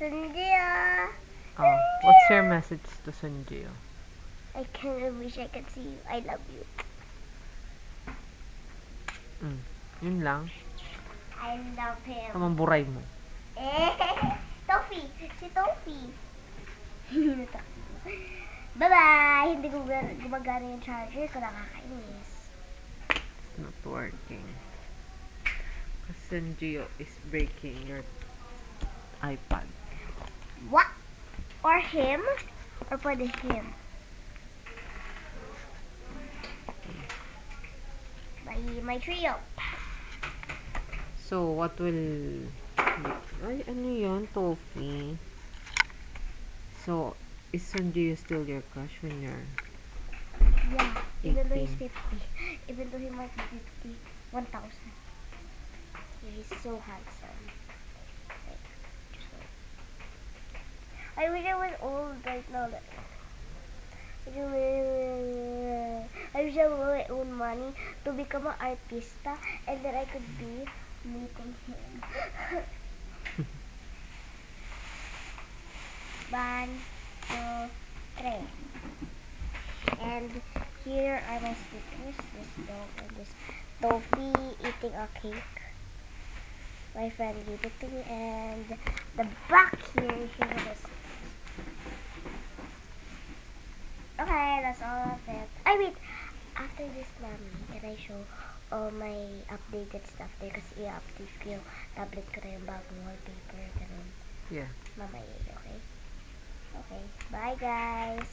Sunjio. Oh, what's your message to Sunjio? I kind of wish I could see you. I love you. Yun lang. I love him. Tamang buray mo. Tofi. Si Tofi. Bye-bye! Hindi ko gumagana yung charger, so nakakainis. It's not working. Because Sunjio is breaking your iPad. What? Or him? Or pwede him? My trio. So, what will... Ay, ano yun? Tofi. So, is Sunjio still your crush when you're... Yeah, even though he's 18? 50. Even though he might be 50. 1,000. He's so handsome. Like, just like... I wish I was old right now. Like, I wish I would my own money to become an artista, and then I could be meeting him. 1, 2, 3. And here are my stickers. This dog and this Tofi eating a cake. My friend gave it to me, and the back here are the stickers. Okay, that's all of it. I wait. After this, Mami, can I show all my updated stuff there? Kasi i-update ko yung tablet ko na yung bagong wallpaper. Ganun. Yeah. Mamaya, okay? Okay. Bye, guys.